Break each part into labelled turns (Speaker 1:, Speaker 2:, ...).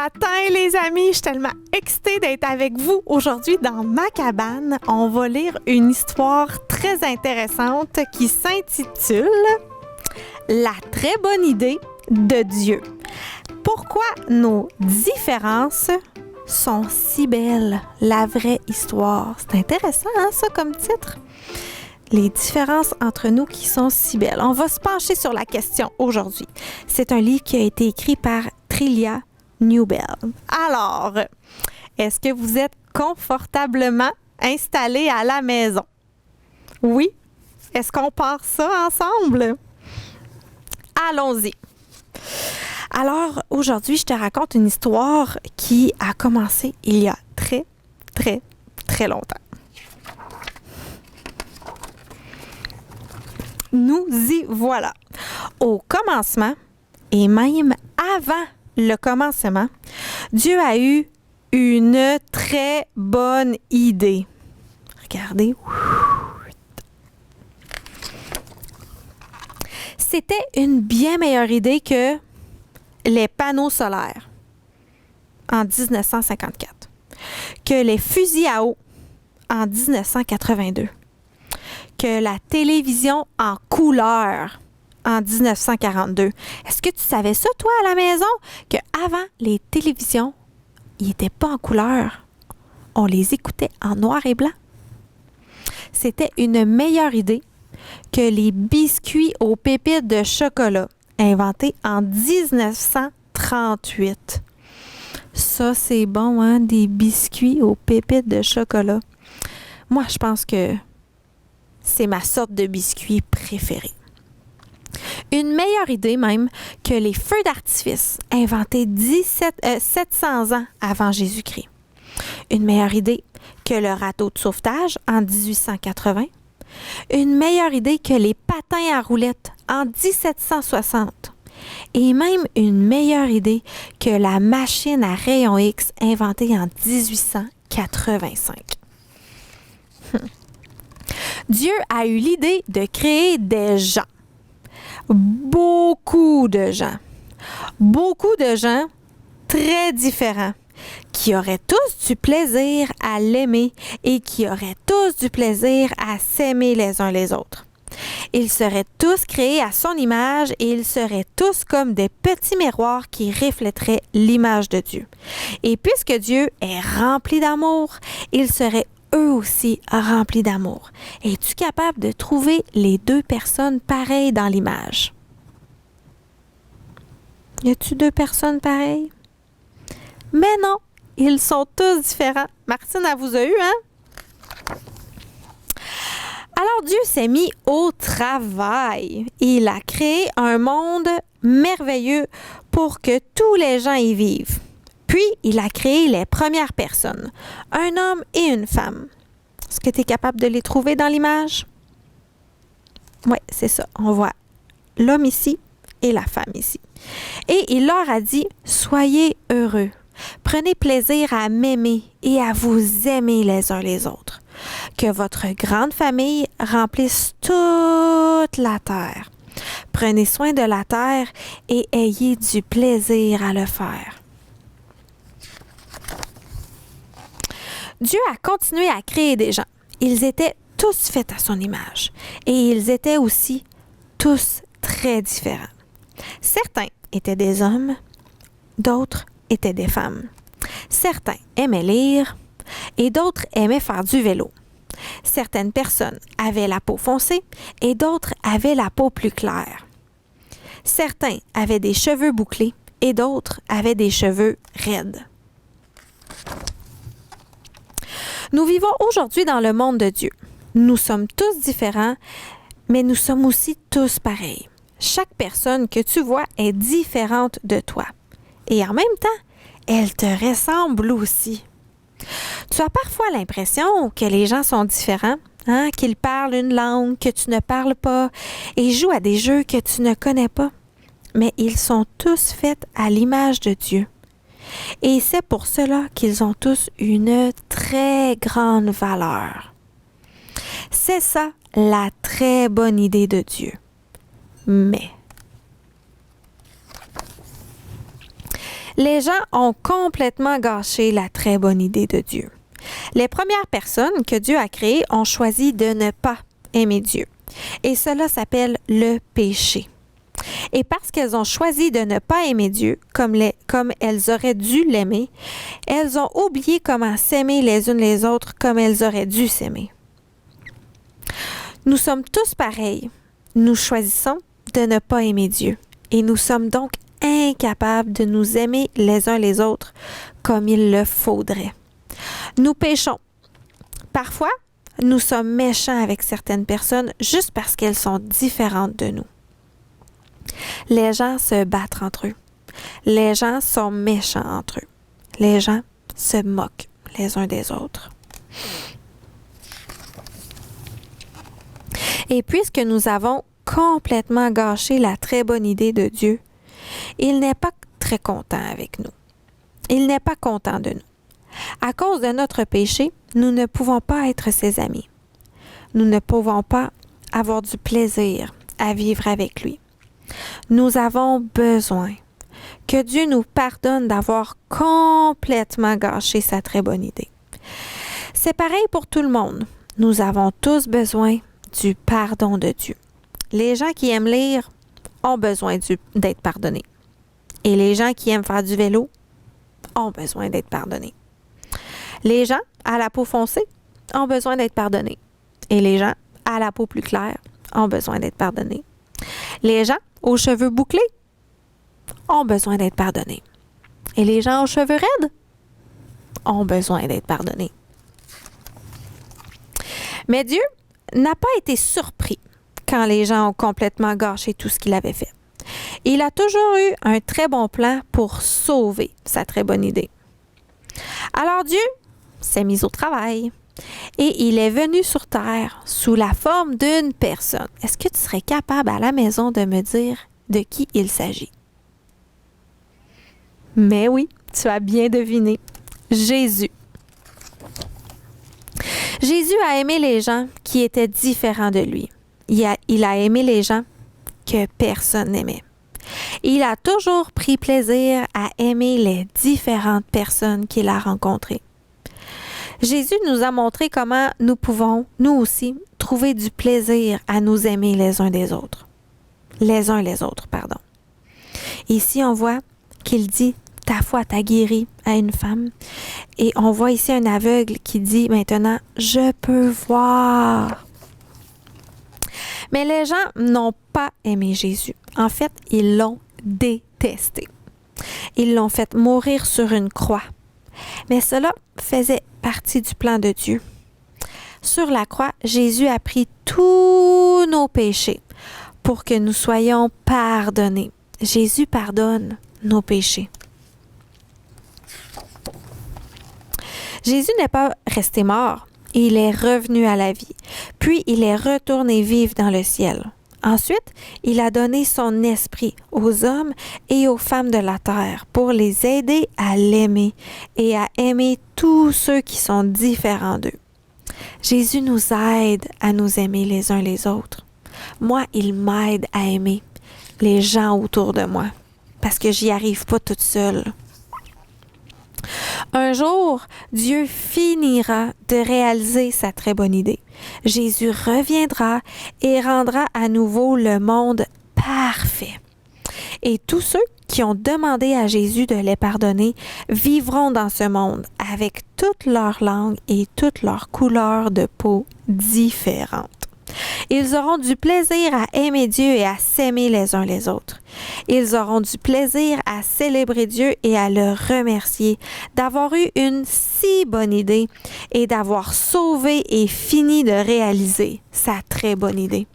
Speaker 1: matin, les amis! Je suis tellement excitée d'être avec vous aujourd'hui dans ma cabane. On va lire une histoire très intéressante qui s'intitule « La très bonne idée de Dieu ». Pourquoi nos différences sont si belles? La vraie histoire. C'est intéressant, hein, ça, comme titre? Les différences entre nous qui sont si belles. On va se pencher sur la question aujourd'hui. C'est un livre qui a été écrit par Trillia Newbell. Alors, est-ce que vous êtes confortablement installés à la maison? Oui? Est-ce qu'on part ça ensemble? Allons-y. Alors, aujourd'hui, je te raconte une histoire qui a commencé il y a très, très, très longtemps. Nous y voilà. Au commencement, et même avant le commencement, Dieu a eu une très bonne idée. Regardez. C'était une bien meilleure idée que les panneaux solaires en 1954, que les fusils à eau en 1982, que la télévision en couleur en 1942. Est-ce que tu savais ça, toi, à la maison? Qu'avant, les télévisions, ils n'étaient pas en couleur. On les écoutait en noir et blanc. C'était une meilleure idée que les biscuits aux pépites de chocolat, inventés en 1938. Ça, c'est bon, hein? Des biscuits aux pépites de chocolat. Moi, je pense que c'est ma sorte de biscuit préférée. Une meilleure idée même que les feux d'artifice inventés 700 ans avant Jésus-Christ. Une meilleure idée que le râteau de sauvetage en 1880. Une meilleure idée que les patins à roulettes en 1760. Et même une meilleure idée que la machine à rayons X inventée en 1885. Dieu a eu l'idée de créer des gens. Beaucoup de gens très différents, qui auraient tous du plaisir à l'aimer et qui auraient tous du plaisir à s'aimer les uns les autres. Ils seraient tous créés à son image et ils seraient tous comme des petits miroirs qui reflèteraient l'image de Dieu. Et puisque Dieu est rempli d'amour, ils seraient eux aussi remplis d'amour. Es-tu capable de trouver les deux personnes pareilles dans l'image? Y a-tu deux personnes pareilles? Mais non, ils sont tous différents. Martine, elle vous a eu, hein? Alors Dieu s'est mis au travail. Il a créé un monde merveilleux pour que tous les gens y vivent. Puis, il a créé les premières personnes, un homme et une femme. Est-ce que tu es capable de les trouver dans l'image? Oui, c'est ça. On voit l'homme ici et la femme ici. Et il leur a dit, soyez heureux. Prenez plaisir à m'aimer et à vous aimer les uns les autres. Que votre grande famille remplisse toute la terre. Prenez soin de la terre et ayez du plaisir à le faire. Dieu a continué à créer des gens. Ils étaient tous faits à son image. Et ils étaient aussi tous très différents. Certains étaient des hommes, d'autres étaient des femmes. Certains aimaient lire et d'autres aimaient faire du vélo. Certaines personnes avaient la peau foncée et d'autres avaient la peau plus claire. Certains avaient des cheveux bouclés et d'autres avaient des cheveux raides. Nous vivons aujourd'hui dans le monde de Dieu. Nous sommes tous différents, mais nous sommes aussi tous pareils. Chaque personne que tu vois est différente de toi. Et en même temps, elle te ressemble aussi. Tu as parfois l'impression que les gens sont différents, hein, qu'ils parlent une langue que tu ne parles pas et jouent à des jeux que tu ne connais pas. Mais ils sont tous faits à l'image de Dieu. Et c'est pour cela qu'ils ont tous une très grande valeur. C'est ça, la très bonne idée de Dieu. Mais Les gens ont complètement gâché la très bonne idée de Dieu. Les premières personnes que Dieu a créées ont choisi de ne pas aimer Dieu. Et cela s'appelle le péché. Et parce qu'elles ont choisi de ne pas aimer Dieu comme elles auraient dû l'aimer, elles ont oublié comment s'aimer les unes les autres comme elles auraient dû s'aimer. Nous sommes tous pareils. Nous choisissons de ne pas aimer Dieu. Et nous sommes donc incapables de nous aimer les uns les autres comme il le faudrait. Nous péchons. Parfois, nous sommes méchants avec certaines personnes juste parce qu'elles sont différentes de nous. Les gens se battent entre eux. Les gens sont méchants entre eux. Les gens se moquent les uns des autres. Et puisque nous avons complètement gâché la très bonne idée de Dieu, il n'est pas très content avec nous. Il n'est pas content de nous. À cause de notre péché, nous ne pouvons pas être ses amis. Nous ne pouvons pas avoir du plaisir à vivre avec lui. Nous avons besoin que Dieu nous pardonne d'avoir complètement gâché sa très bonne idée. C'est pareil pour tout le monde. Nous avons tous besoin du pardon de Dieu. Les gens qui aiment lire ont besoin d'être pardonnés. Et les gens qui aiment faire du vélo ont besoin d'être pardonnés. Les gens à la peau foncée ont besoin d'être pardonnés. Et les gens à la peau plus claire ont besoin d'être pardonnés. Les gens aux cheveux bouclés ont besoin d'être pardonnés. Et les gens aux cheveux raides ont besoin d'être pardonnés. Mais Dieu n'a pas été surpris quand les gens ont complètement gâché tout ce qu'il avait fait. Il a toujours eu un très bon plan pour sauver sa très bonne idée. Alors Dieu s'est mis au travail et il est venu sur terre sous la forme d'une personne. Est-ce que tu serais capable à la maison de me dire de qui il s'agit? Mais oui, tu as bien deviné. Jésus. Jésus a aimé les gens qui étaient différents de lui. Il a aimé les gens que personne n'aimait. Il a toujours pris plaisir à aimer les différentes personnes qu'il a rencontrées. Jésus nous a montré comment nous pouvons, nous aussi, trouver du plaisir à nous aimer les uns les autres, pardon. Ici, on voit qu'il dit « ta foi t'a guéri » à une femme. Et on voit ici un aveugle qui dit maintenant « je peux voir ». Mais les gens n'ont pas aimé Jésus. En fait, ils l'ont détesté. Ils l'ont fait mourir sur une croix. Mais cela faisait partie du plan de Dieu. Sur la croix, Jésus a pris tous nos péchés pour que nous soyons pardonnés. Jésus pardonne nos péchés. Jésus n'est pas resté mort. Il est revenu à la vie. Puis, il est retourné vivre dans le ciel. Ensuite, il a donné son esprit aux hommes et aux femmes de la terre pour les aider à l'aimer et à aimer tous ceux qui sont différents d'eux. Jésus nous aide à nous aimer les uns les autres. Moi, il m'aide à aimer les gens autour de moi parce que j'y arrive pas toute seule. Un jour, Dieu finira de réaliser sa très bonne idée. Jésus reviendra et rendra à nouveau le monde parfait. Et tous ceux qui ont demandé à Jésus de les pardonner vivront dans ce monde avec toute leur langue et toutes leurs couleurs de peau différentes. Ils auront du plaisir à aimer Dieu et à s'aimer les uns les autres. Ils auront du plaisir à célébrer Dieu et à le remercier d'avoir eu une si bonne idée et d'avoir sauvé et fini de réaliser sa très bonne idée.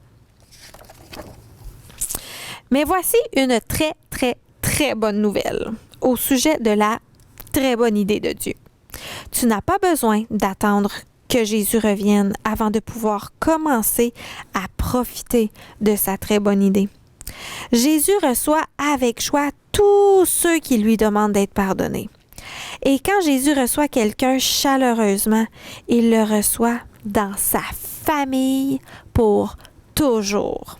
Speaker 1: Mais voici une très, très, très bonne nouvelle au sujet de la très bonne idée de Dieu. Tu n'as pas besoin d'attendre que Jésus revienne avant de pouvoir commencer à profiter de sa très bonne idée. Jésus reçoit avec joie tous ceux qui lui demandent d'être pardonnés. Et quand Jésus reçoit quelqu'un chaleureusement, il le reçoit dans sa famille pour toujours.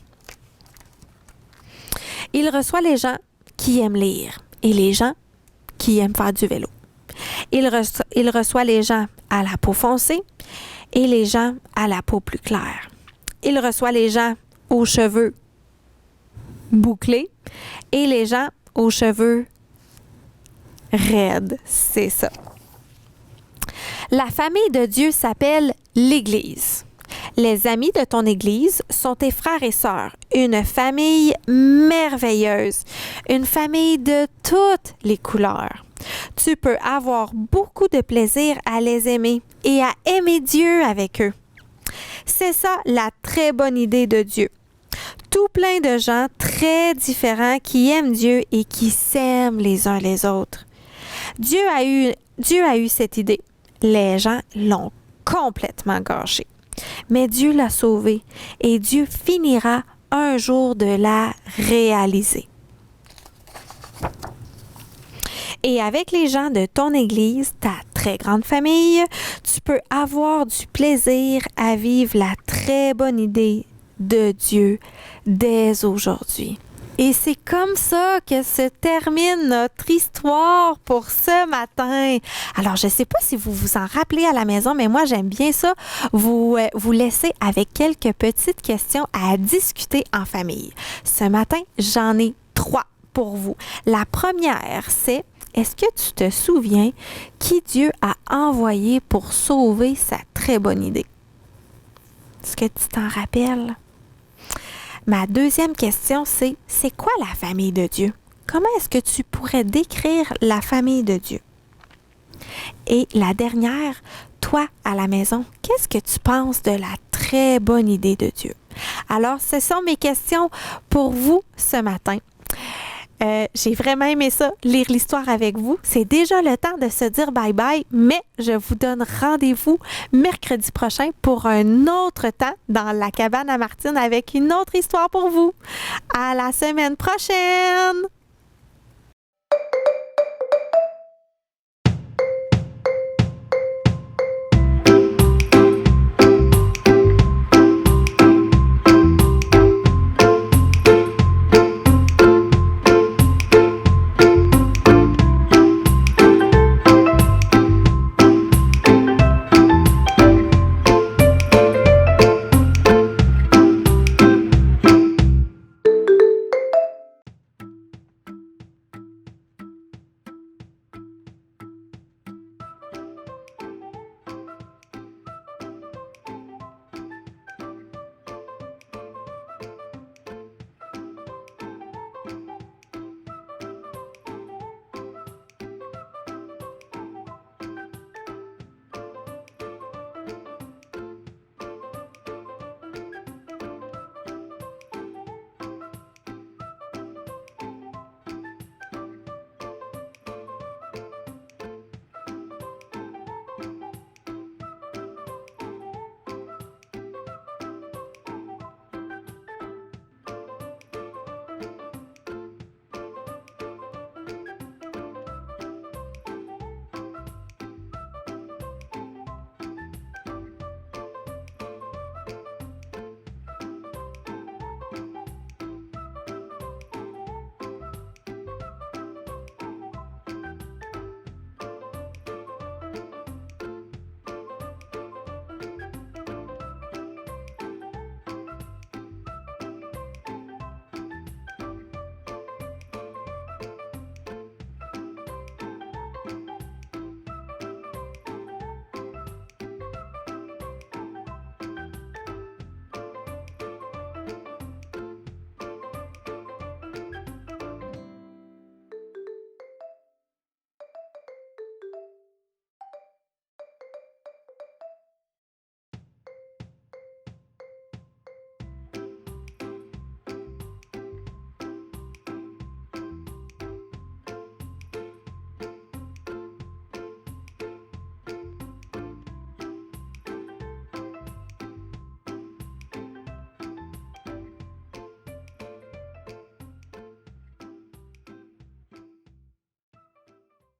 Speaker 1: Il reçoit les gens qui aiment lire et les gens qui aiment faire du vélo. Il reçoit les gens à la peau foncée et les gens à la peau plus claire. Il reçoit les gens aux cheveux bouclés et les gens aux cheveux raides. C'est ça. La famille de Dieu s'appelle l'Église. Les amis de ton Église sont tes frères et sœurs, une famille merveilleuse, une famille de toutes les couleurs. Tu peux avoir beaucoup de plaisir à les aimer et à aimer Dieu avec eux. C'est ça la très bonne idée de Dieu. Tout plein de gens très différents qui aiment Dieu et qui s'aiment les uns les autres. Dieu a eu cette idée. Les gens l'ont complètement gâchée. Mais Dieu l'a sauvée et Dieu finira un jour de la réaliser. Et avec les gens de ton Église, ta très grande famille, tu peux avoir du plaisir à vivre la très bonne idée de Dieu dès aujourd'hui. Et c'est comme ça que se termine notre histoire pour ce matin. Alors, je ne sais pas si vous vous en rappelez à la maison, mais moi, j'aime bien ça, vous laisser avec quelques petites questions à discuter en famille. Ce matin, j'en ai 3 pour vous. La première, c'est: est-ce que tu te souviens qui Dieu a envoyé pour sauver sa très bonne idée? Est-ce que tu t'en rappelles? Ma deuxième question, c'est quoi la famille de Dieu? Comment est-ce que tu pourrais décrire la famille de Dieu? Et la dernière, toi à la maison, qu'est-ce que tu penses de la très bonne idée de Dieu? Alors, ce sont mes questions pour vous ce matin. J'ai vraiment aimé ça, lire l'histoire avec vous. C'est déjà le temps de se dire bye-bye, mais je vous donne rendez-vous mercredi prochain pour un autre temps dans la cabane à Martine avec une autre histoire pour vous. À la semaine prochaine!